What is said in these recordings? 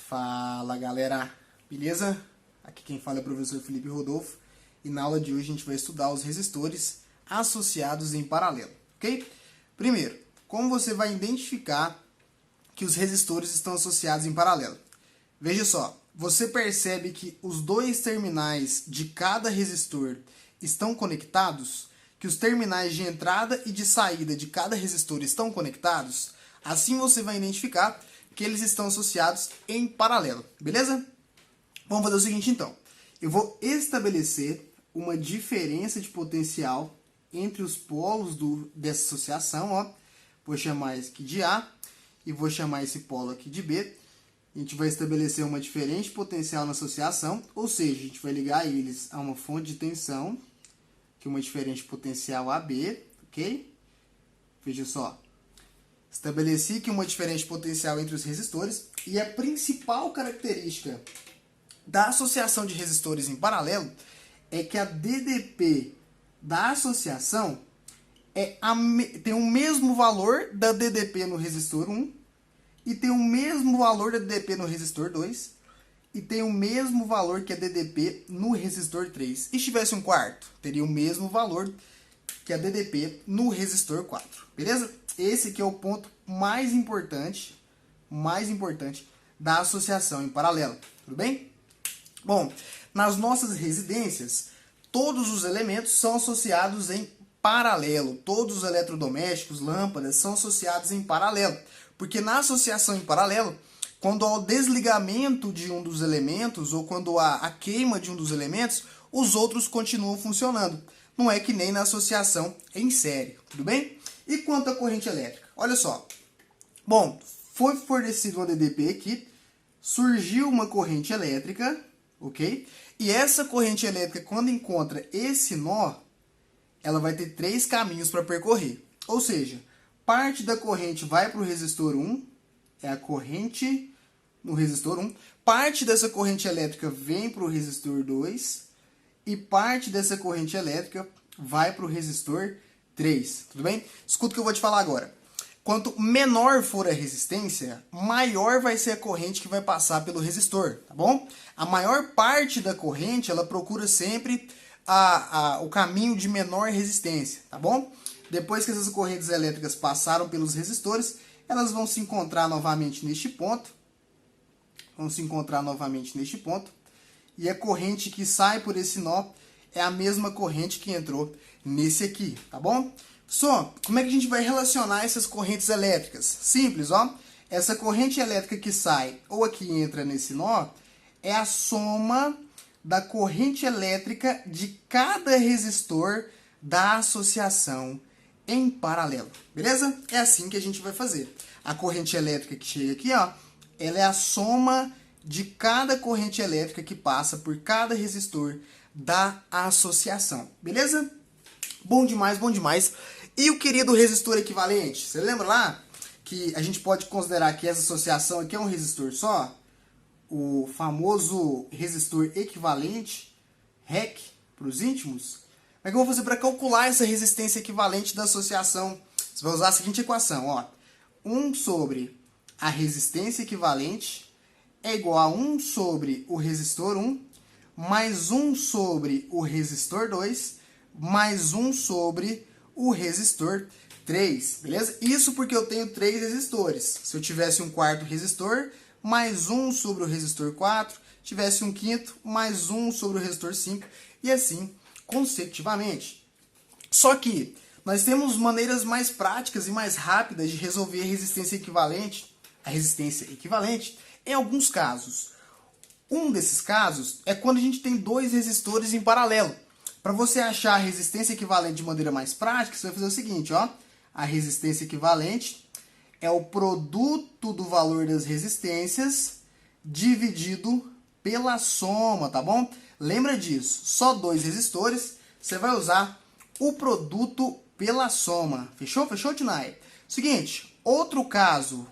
Fala galera, beleza? Aqui quem fala é o professor Felipe Rodolfo e na aula de hoje a gente vai estudar os resistores associados em paralelo, ok? Primeiro, como você vai identificar que os resistores estão associados em paralelo? Veja só, você percebe que os dois terminais de cada resistor estão conectados? Que os terminais de entrada e de saída de cada resistor estão conectados? Assim você vai identificar que eles estão associados em paralelo, beleza? Vamos fazer o seguinte então. Eu vou estabelecer uma diferença de potencial entre os polos dessa associação, ó. Vou chamar esse aqui de A e vou chamar esse polo aqui de B. A gente vai estabelecer uma diferença de potencial na associação, ou seja, a gente vai ligar eles a uma fonte de tensão, que é uma diferença de potencial AB, ok? Veja só. Estabeleci que uma diferença de potencial entre os resistores e a principal característica da associação de resistores em paralelo é que a DDP da associação tem o mesmo valor da DDP no resistor 1 e tem o mesmo valor da DDP no resistor 2 e tem o mesmo valor que a DDP no resistor 3. E se tivesse um quarto, teria o mesmo valor que a DDP no resistor 4, beleza? Esse aqui é o ponto mais importante da associação em paralelo, tudo bem? Bom, nas nossas residências, todos os elementos são associados em paralelo. Todos os eletrodomésticos, lâmpadas, são associados em paralelo. Porque na associação em paralelo, quando há o desligamento de um dos elementos ou quando há a queima de um dos elementos, os outros continuam funcionando. Não é que nem na associação em série, tudo bem? E quanto à corrente elétrica? Olha só. Bom, foi fornecido uma DDP aqui, surgiu uma corrente elétrica, ok? E essa corrente elétrica, quando encontra esse nó, ela vai ter 3 caminhos para percorrer. Ou seja, parte da corrente vai para o resistor 1, é a corrente no resistor 1. Parte dessa corrente elétrica vem para o resistor 2 e parte dessa corrente elétrica vai para o resistor 3, tudo bem? Escuta o que eu vou te falar agora. Quanto menor for a resistência, maior vai ser a corrente que vai passar pelo resistor, tá bom? A maior parte da corrente, ela procura sempre o caminho de menor resistência, tá bom? Depois que essas correntes elétricas passaram pelos resistores, elas vão se encontrar novamente neste ponto. E a corrente que sai por esse nó é a mesma corrente que entrou nesse aqui, tá bom? Só, como é que a gente vai relacionar essas correntes elétricas? Simples, ó. Essa corrente elétrica que sai ou aqui entra nesse nó é a soma da corrente elétrica de cada resistor da associação em paralelo, beleza? É assim que a gente vai fazer. A corrente elétrica que chega aqui, ó, ela é a soma de cada corrente elétrica que passa por cada resistor da associação, beleza? Bom demais, bom demais. E o querido resistor equivalente? Você lembra lá que a gente pode considerar que essa associação aqui é um resistor só? O famoso resistor equivalente, REC, para os íntimos. Como é que eu vou fazer para calcular essa resistência equivalente da associação? Você vai usar a seguinte equação, ó. 1 sobre a resistência equivalente é igual a 1 sobre o resistor 1, mais 1 sobre o resistor 2, mais 1 sobre o resistor 3, beleza? Isso porque eu tenho 3 resistores. Se eu tivesse um quarto resistor, mais 1 sobre o resistor 4, tivesse um quinto, mais 1 sobre o resistor 5, e assim consecutivamente. Só que nós temos maneiras mais práticas e mais rápidas de resolver a resistência equivalente em alguns casos. Um desses casos é quando a gente tem 2 resistores em paralelo. Para você achar a resistência equivalente de maneira mais prática, você vai fazer o seguinte, ó. A resistência equivalente é o produto do valor das resistências dividido pela soma, tá bom? Lembra disso, só 2 resistores, você vai usar o produto pela soma. Fechou? Fechou, Tinai? Seguinte, outro caso,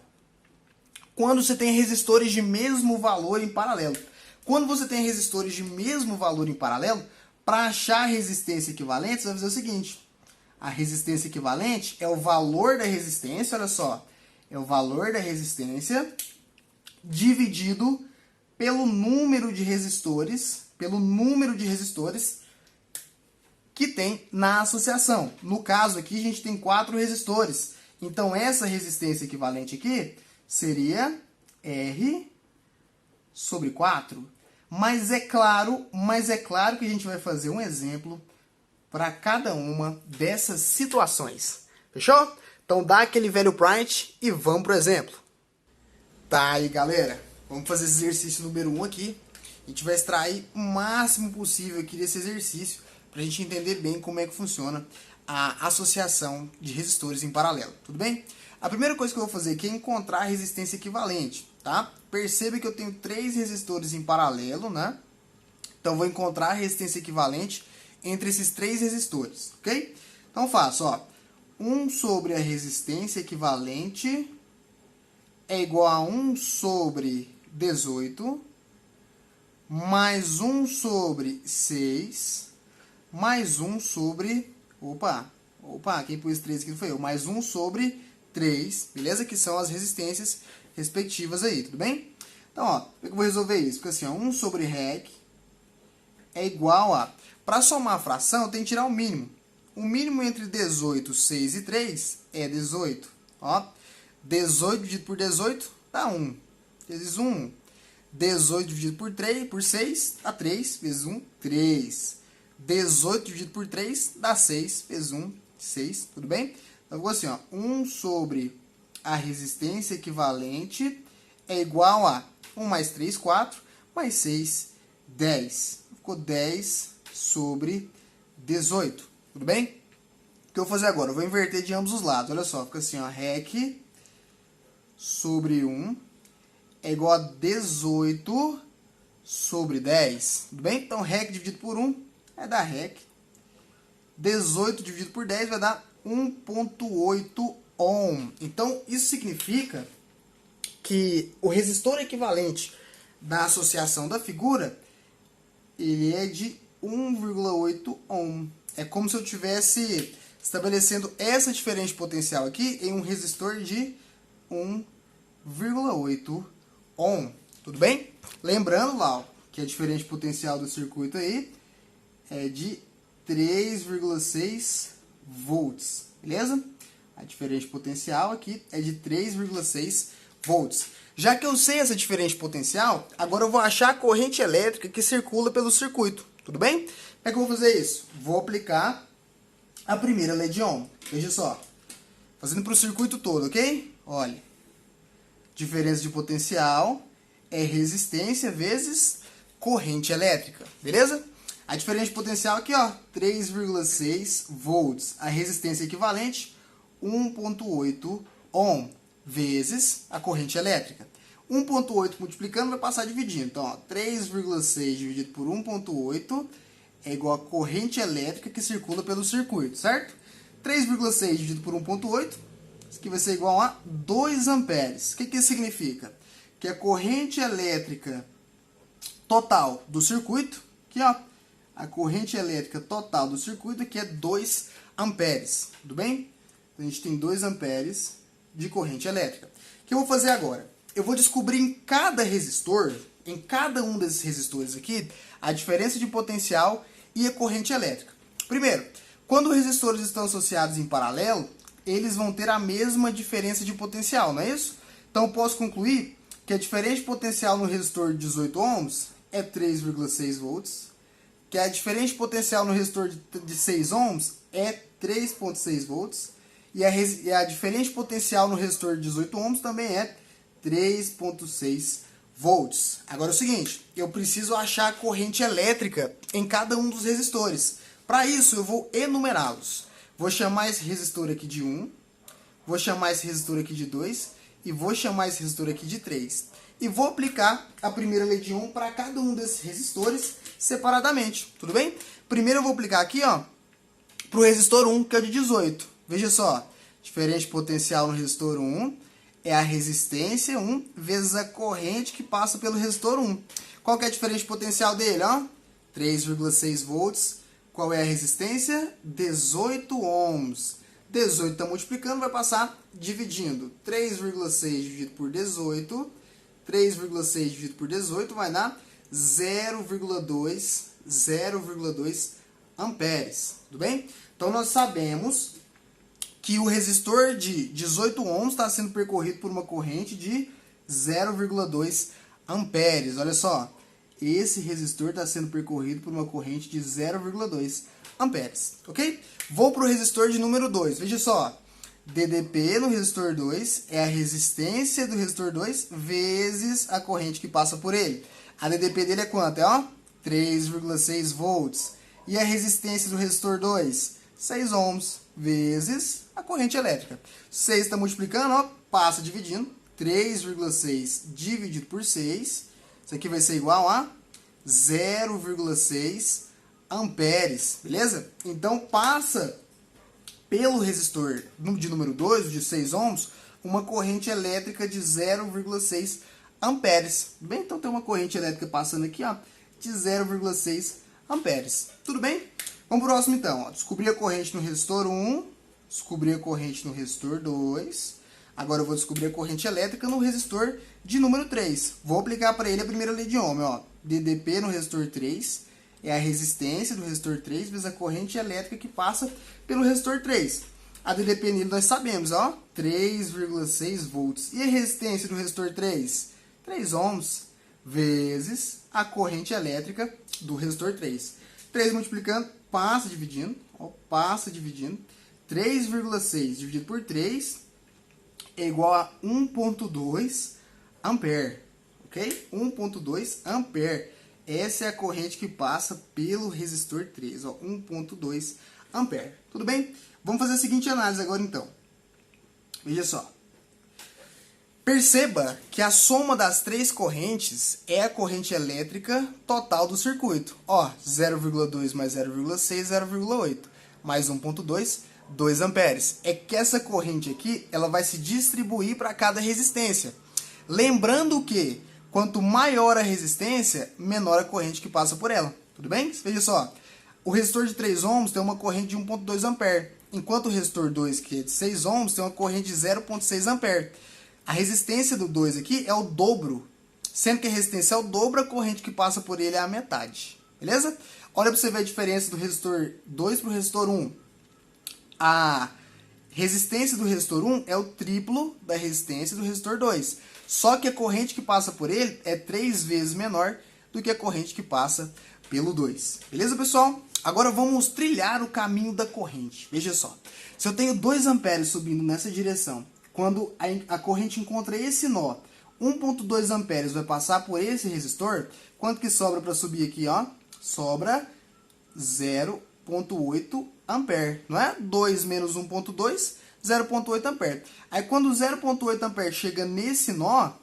quando você tem resistores de mesmo valor em paralelo. Quando você tem resistores de mesmo valor em paralelo, para achar a resistência equivalente, você vai fazer o seguinte. A resistência equivalente é o valor da resistência, olha só. É o valor da resistência dividido pelo número de resistores, que tem na associação. No caso aqui, a gente tem 4 resistores. Então, essa resistência equivalente aqui seria R sobre 4. Mas é claro que a gente vai fazer um exemplo para cada uma dessas situações. Fechou? Então, dá aquele velho print e vamos pro exemplo. Tá aí, galera. Vamos fazer esse exercício número 1 aqui. A gente vai extrair o máximo possível aqui desse exercício para a gente entender bem como é que funciona a associação de resistores em paralelo. Tudo bem? A primeira coisa que eu vou fazer aqui é encontrar a resistência equivalente, tá? Perceba que eu tenho 3 resistores em paralelo, né? Então, vou encontrar a resistência equivalente entre esses 3 resistores, ok? Então, faço, ó. 1 sobre a resistência equivalente é igual a 1 sobre 18, mais 1 sobre 6, mais 1 sobre... Opa, quem pôs 3 aqui foi eu. Mais 1 sobre 3, beleza? Que são as resistências respectivas aí, tudo bem? Então, ó, como é que eu vou resolver isso? Fica assim, ó, 1 sobre rec é igual a... Para somar a fração, eu tenho que tirar o mínimo. O mínimo entre 18, 6 e 3 é 18. Ó, 18 dividido por 18 dá 1. Vezes 1. 18 dividido por 6 dá 3. Vezes 1, 3. 18 dividido por 3 dá 6. Vezes 1, 6. Tudo bem? Então, ficou assim, ó. 1 sobre a resistência equivalente é igual a 1 mais 3, 4. Mais 6, 10. Ficou 10 sobre 18. Tudo bem? O que eu vou fazer agora? Eu vou inverter de ambos os lados. Olha só, fica assim, ó. Rec sobre 1 é igual a 18 sobre 10. Tudo bem? Então, rec dividido por 1 vai dar rec. 18 dividido por 10 vai dar 1,8 ohm. Então, isso significa que o resistor equivalente da associação da figura, ele é de 1,8 ohm. É como se eu estivesse estabelecendo essa diferença de potencial aqui em um resistor de 1,8 ohm. Tudo bem? Lembrando lá, ó, que a diferença de potencial do circuito aí é de 3,6 volts. Beleza? A diferença de potencial aqui é de 3,6 volts. Já que eu sei essa diferença de potencial, agora eu vou achar a corrente elétrica que circula pelo circuito. Tudo bem? Como é que eu vou fazer isso? Vou aplicar a primeira lei de Ohm. Veja só. Fazendo para o circuito todo, ok? Olha. Diferença de potencial é resistência vezes corrente elétrica. Beleza? A diferença de potencial aqui, ó, 3,6 volts. A resistência equivalente, 1,8 ohm, vezes a corrente elétrica. 1,8 multiplicando vai passar dividindo. Então, 3,6 dividido por 1,8 é igual a corrente elétrica que circula pelo circuito, certo? 3,6 dividido por 1,8, isso aqui vai ser igual a 2 amperes. O que isso significa? Que a corrente elétrica total do circuito, aqui ó, a corrente elétrica total do circuito aqui é 2 amperes, tudo bem? Então, a gente tem 2 amperes de corrente elétrica. O que eu vou fazer agora? Eu vou descobrir em cada resistor, em cada um desses resistores aqui, a diferença de potencial e a corrente elétrica. Primeiro, quando os resistores estão associados em paralelo, eles vão ter a mesma diferença de potencial, não é isso? Então, eu posso concluir que a diferença de potencial no resistor de 18 ohms é 3,6 volts, que a diferença de potencial no resistor de 6 ohms é 3,6 volts, e a diferença de potencial no resistor de 18 ohms também é 3,6 volts. Agora é o seguinte, eu preciso achar a corrente elétrica em cada um dos resistores. Para isso, eu vou enumerá-los. Vou chamar esse resistor aqui de 1, vou chamar esse resistor aqui de 2 e vou chamar esse resistor aqui de 3. E vou aplicar a primeira lei de Ohm para cada um desses resistores separadamente, tudo bem? Primeiro eu vou aplicar aqui, ó, para o resistor 1, que é o de 18. Veja só, diferença de potencial no resistor 1 é a resistência 1 vezes a corrente que passa pelo resistor 1. Qual que é a diferença de potencial dele? 3,6 volts. Qual é a resistência? 18 ohms. 18 está multiplicando, vai passar dividindo. 3,6 dividido por 18 3,6 dividido por 18 vai dar 0,2 amperes, tudo bem? Então nós sabemos que o resistor de 18 ohms está sendo percorrido por uma corrente de 0,2 amperes. Olha só, esse resistor está sendo percorrido por uma corrente de 0,2 amperes, ok? Vou para o resistor de número 2. Veja só, DDP no resistor 2 é a resistência do resistor 2 vezes a corrente que passa por ele. A DDP dele é quanto? É, ó, 3,6 volts. E a resistência do resistor 2? 6 ohms vezes a corrente elétrica. 6 está multiplicando, ó, passa dividindo. 3,6 dividido por 6. Isso aqui vai ser igual a 0,6 amperes, beleza? Então passa pelo resistor de número 2, o de 6 ohms, uma corrente elétrica de 0,6 amperes. Bem, então tem uma corrente elétrica passando aqui, ó, de 0,6 amperes. Tudo bem? Vamos pro próximo então. Ó. Descobri a corrente no resistor 1, descobri a corrente no resistor 2. Agora eu vou descobrir a corrente elétrica no resistor de número 3. Vou aplicar para ele a primeira lei de Ohm. Ó. DDP no resistor 3 é a resistência do resistor 3 vezes a corrente elétrica que passa pelo resistor 3. A DDP nele nós sabemos, ó, 3,6 volts. E a resistência do resistor 3? 3 ohms vezes a corrente elétrica do resistor 3. 3 multiplicando, passa dividindo, ó, passa dividindo. 3,6 dividido por 3 é igual a 1,2 ampere, ok? 1,2 ampere. Essa é a corrente que passa pelo resistor 3, ó, 1,2 ampere. Tudo bem? Vamos fazer a seguinte análise agora então. Veja só. Perceba que a soma das três correntes é a corrente elétrica total do circuito. Ó, 0,2 mais 0,6, 0,8. Mais 1,2, 2 amperes. É que essa corrente aqui, ela vai se distribuir para cada resistência. Lembrando que, quanto maior a resistência, menor a corrente que passa por ela. Tudo bem? Veja só. O resistor de 3 ohms tem uma corrente de 1,2 ampere. Enquanto o resistor 2, que é de 6 ohms, tem uma corrente de 0,6 ampere. A resistência do 2 aqui é o dobro. Sendo que a resistência é o dobro, a corrente que passa por ele é a metade. Beleza? Olha para você ver a diferença do resistor 2 para o resistor 1. A resistência do resistor 1 é o triplo da resistência do resistor 2. Só que a corrente que passa por ele é 3 vezes menor do que a corrente que passa pelo 2. Beleza, pessoal? Agora vamos trilhar o caminho da corrente. Veja só. Se eu tenho 2 amperes subindo nessa direção, quando a corrente encontra esse nó, 1,2 amperes vai passar por esse resistor, quanto que sobra para subir aqui, ó? Sobra 0,8 ampere, não é? 2 menos 1,2, 0,8 ampere. Aí quando o 0,8 ampere chega nesse nó,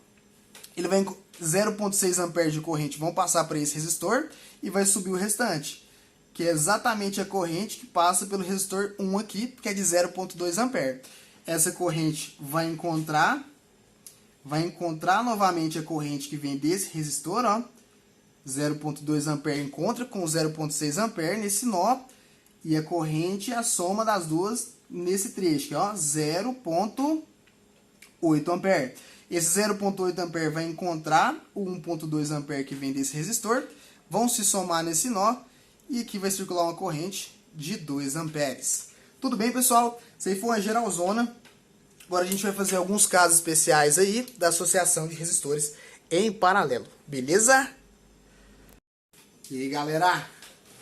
ele vai 0,6 ampere de corrente vão passar para esse resistor e vai subir o restante, que é exatamente a corrente que passa pelo resistor 1 aqui, que é de 0,2 ampere. Essa corrente vai encontrar novamente a corrente que vem desse resistor, ó. 0,2 ampere encontra com 0,6 ampere nesse nó, e a corrente é a soma das duas nesse trecho, ó, 0,8 ampere. Esse 0,8 ampere vai encontrar o 1,2 ampere que vem desse resistor, vão se somar nesse nó, e aqui vai circular uma corrente de 2 amperes. Tudo bem, pessoal? Isso aí foi uma geralzona. Agora a gente vai fazer alguns casos especiais aí da associação de resistores em paralelo. Beleza? E aí, galera?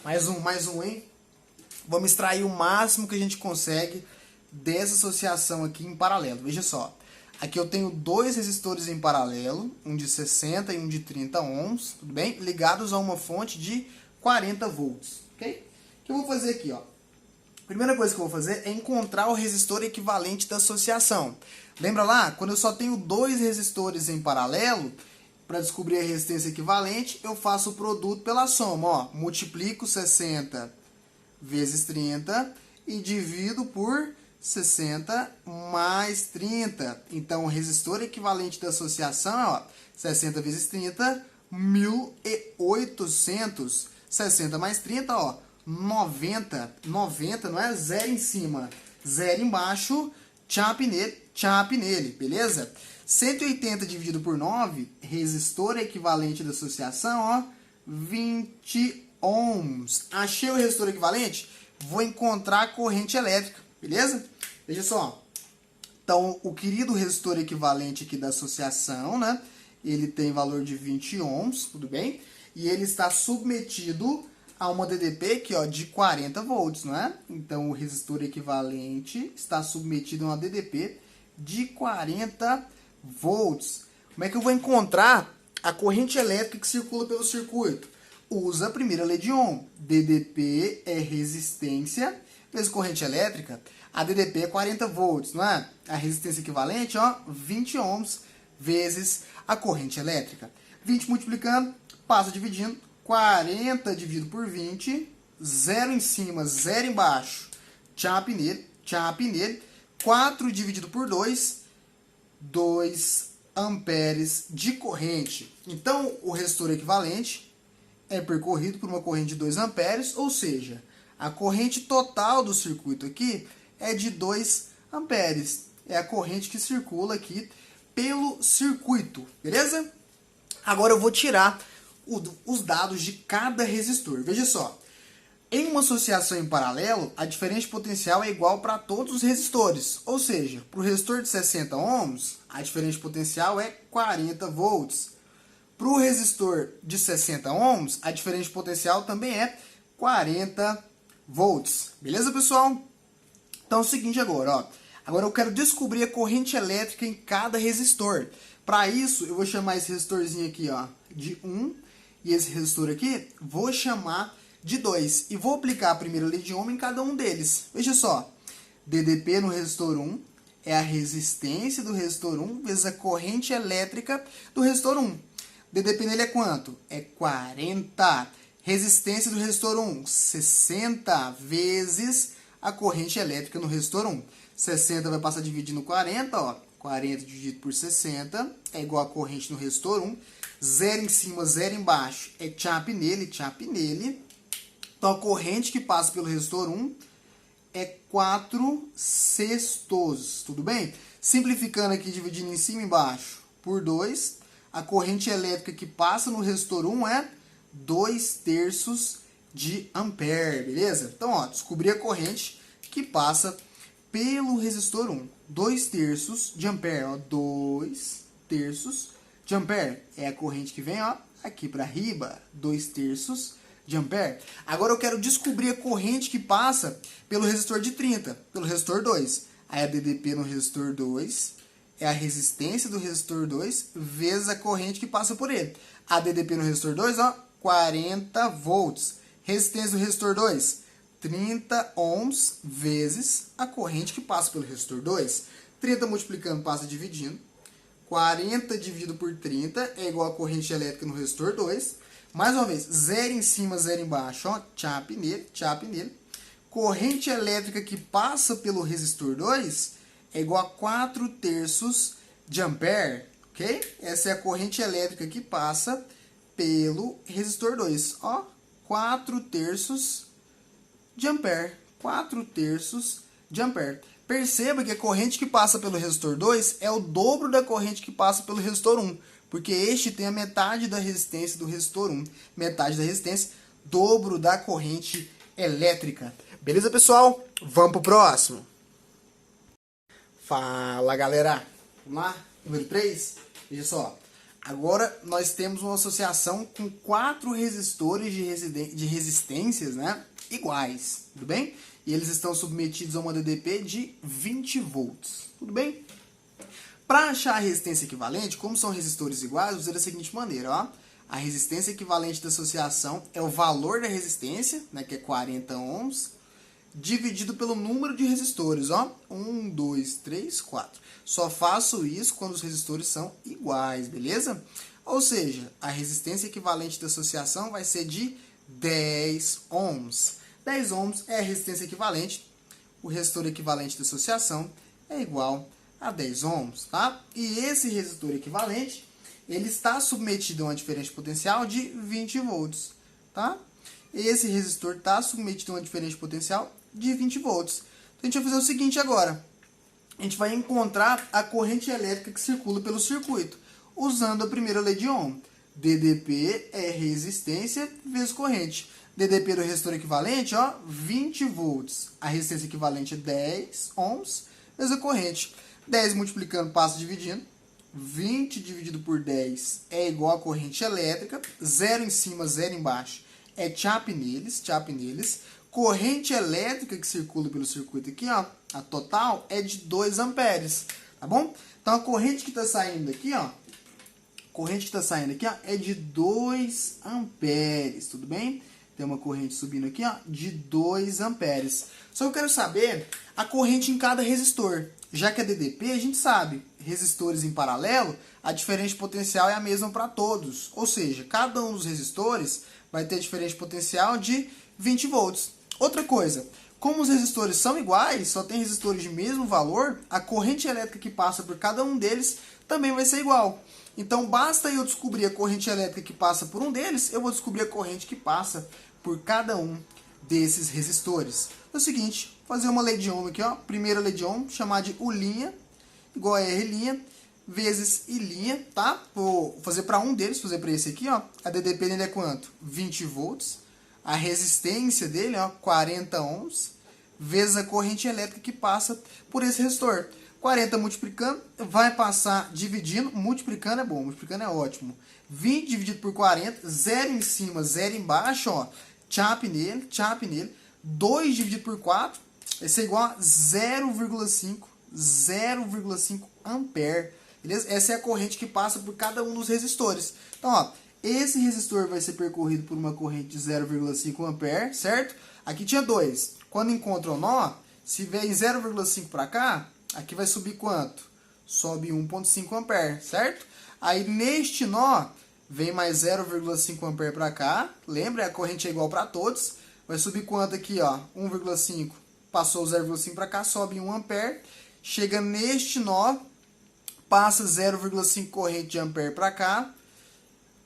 Mais um, hein? Vamos extrair o máximo que a gente consegue dessa associação aqui em paralelo. Veja só. Aqui eu tenho 2 resistores em paralelo, um de 60 e um de 30 ohms, tudo bem? Ligados a uma fonte de 40 volts, ok? O que eu vou fazer aqui, ó? A primeira coisa que eu vou fazer é encontrar o resistor equivalente da associação. Lembra lá? Quando eu só tenho 2 resistores em paralelo, para descobrir a resistência equivalente, eu faço o produto pela soma. Ó, multiplico 60 vezes 30 e divido por 60 mais 30. Então, o resistor equivalente da associação é, ó, 60 vezes 30, 1.800. 60 mais 30, ó, 90, não é? 0 em cima, 0 embaixo, chap nele, beleza? 180 dividido por 9, resistor equivalente da associação, ó, 20 ohms. Achei o resistor equivalente? Vou encontrar a corrente elétrica, beleza? Veja só. Então, o querido resistor equivalente aqui da associação, né? Ele tem valor de 20 ohms, tudo bem? E ele está submetido a uma DDP aqui, ó, de 40 volts, não é? Então, o resistor equivalente está submetido a uma DDP de 40 volts. Como é que eu vou encontrar a corrente elétrica que circula pelo circuito? Usa a primeira lei de Ohm. DDP é resistência vezes corrente elétrica. A DDP é 40 volts, não é? A resistência equivalente, ó, 20 ohms vezes a corrente elétrica. 20 multiplicando, passo dividindo. 40 dividido por 20, 0 em cima, 0 embaixo. Chape nele. 4 dividido por 2, 2 amperes de corrente. Então, o resistor equivalente é percorrido por uma corrente de 2 amperes, ou seja, a corrente total do circuito aqui é de 2 amperes. É a corrente que circula aqui pelo circuito, beleza? Agora eu vou tirar os dados de cada resistor. Veja só, em uma associação em paralelo, a diferença de potencial é igual para todos os resistores. Ou seja, para o resistor de 60 ohms, a diferença de potencial é 40 volts. Para o resistor de 60 ohms, a diferença de potencial também é 40 volts. Beleza, pessoal? Então é o seguinte agora, ó. Agora eu quero descobrir a corrente elétrica em cada resistor. Para isso, eu vou chamar esse resistorzinho aqui, ó, de 1. E esse resistor aqui, vou chamar de 2. E vou aplicar a primeira lei de Ohm em cada um deles. Veja só. DDP no resistor 1 é a resistência do resistor 1 vezes a corrente elétrica do resistor 1. DDP nele é quanto? É 40. Resistência do resistor 1, 60 vezes a corrente elétrica no resistor 1. 60 vai passar dividindo 40, ó. 40 dividido por 60 é igual a corrente no resistor 1. 0 em cima, 0 embaixo é chape nele. Então, a corrente que passa pelo resistor 1 é 4 sextos, tudo bem? Simplificando aqui, dividindo em cima e embaixo por 2, a corrente elétrica que passa no resistor 1 é 2 terços de ampere, beleza? Então, ó, descobri a corrente que passa pelo resistor 1. 2 terços de ampere, ó, 2 terços de ampere. É a corrente que vem, ó, aqui para riba, 2 terços de ampere. Agora eu quero descobrir a corrente que passa pelo resistor de 30, pelo resistor 2. Aí a DDP no resistor 2 é a resistência do resistor 2 vezes a corrente que passa por ele. A DDP no resistor 2, ó, 40 volts. Resistência do resistor 2, 30 ohms vezes a corrente que passa pelo resistor 2. 30 multiplicando passa dividindo. 40 dividido por 30 é igual a corrente elétrica no resistor 2. Mais uma vez, 0 em cima, 0 embaixo, ó, chape nele. Corrente elétrica que passa pelo resistor 2 é igual a 4 terços de ampere, ok? Essa é a corrente elétrica que passa pelo resistor 2, ó, 4 terços de ampere. 4 terços de ampere. Perceba que a corrente que passa pelo resistor 2 é o dobro da corrente que passa pelo resistor 1, porque este tem a metade da resistência do resistor 1. Metade da resistência, dobro da corrente elétrica. Beleza, pessoal? Vamos pro próximo. Fala, galera. Vamos lá? Número 3. Veja só. Agora nós temos uma associação com 4 resistores de resistências, né, iguais. Tudo bem? E eles estão submetidos a uma DDP de 20 volts. Tudo bem? Para achar a resistência equivalente, como são resistores iguais, vou dizer da seguinte maneira, ó. A resistência equivalente da associação é o valor da resistência, né, que é 40 ohms, dividido pelo número de resistores, ó. 1, 2, 3, 4. Só faço isso quando os resistores são iguais, beleza? Ou seja, a resistência equivalente da associação vai ser de 10 ohms. 10 ohms é a resistência equivalente. O resistor equivalente da associação é igual a 10 ohms, tá? E esse resistor equivalente, ele está submetido a uma diferença de potencial de 20 volts, tá? Esse resistor está submetido a uma diferença de potencial de 20 volts. Então, a gente vai fazer o seguinte agora. a gente vai encontrar a corrente elétrica que circula pelo circuito, usando a primeira lei de Ohm. DDP é resistência vezes corrente. DDP do resistor equivalente, ó, 20 volts. A resistência equivalente é 10 ohms vezes a corrente. 10 multiplicando, passa dividindo. 20 dividido por 10 é igual a corrente elétrica. 0 em cima, 0 embaixo. É chape neles, chape neles. Corrente elétrica que circula pelo circuito aqui, ó, a total é de 2 amperes, tá bom? Então a corrente que está saindo aqui, ó, é de 2 amperes, tudo bem? Tem uma corrente subindo aqui, ó, de 2 amperes. Só que eu quero saber a corrente em cada resistor. Já que é DDP, a gente sabe, resistores em paralelo, a diferença de potencial é a mesma para todos. Ou seja, cada um dos resistores vai ter diferença de potencial de 20 volts. Outra coisa, como os resistores são iguais, só tem resistores de mesmo valor, a corrente elétrica que passa por cada um deles também vai ser igual. Então, basta eu descobrir a corrente elétrica que passa por um deles, eu vou descobrir a corrente que passa por cada um desses resistores. É o seguinte, fazer uma lei de Ohm aqui, ó. Primeira lei de Ohm, chamar de U' igual a R' vezes I', tá? Vou fazer para um deles, fazer para esse aqui, ó. A DDP dele é quanto? 20 volts. A resistência dele, ó, 40 ohms, vezes a corrente elétrica que passa por esse resistor. 40 multiplicando, vai passar dividindo, multiplicando é bom, multiplicando é ótimo. 20 dividido por 40, 0 em cima, 0 embaixo, ó, chape nele, 2 dividido por 4, vai ser igual a 0,5 ampere, beleza? Essa é a corrente que passa por cada um dos resistores. Então, ó, esse resistor vai ser percorrido por uma corrente de 0,5 ampere, certo? Aqui tinha 2. Quando encontra o nó, se vier em 0,5 para cá, aqui vai subir quanto? Sobe 1,5 ampere, certo? Aí neste nó, vem mais 0,5 ampere para cá. Lembra, a corrente é igual para todos. Vai subir quanto aqui, ó? 1,5. Passou 0,5 para cá, sobe 1 ampere. Chega neste nó, passa 0,5 corrente de ampere para cá.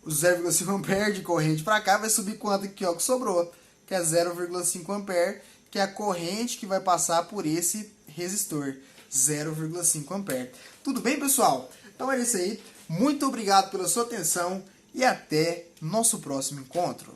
O 0,5 ampere de corrente para cá vai subir quanto aqui, ó, que sobrou? Que é 0,5 ampere, que é a corrente que vai passar por esse resistor. 0,5 ampere. Tudo bem, pessoal? Então é isso aí. Muito obrigado pela sua atenção e até nosso próximo encontro.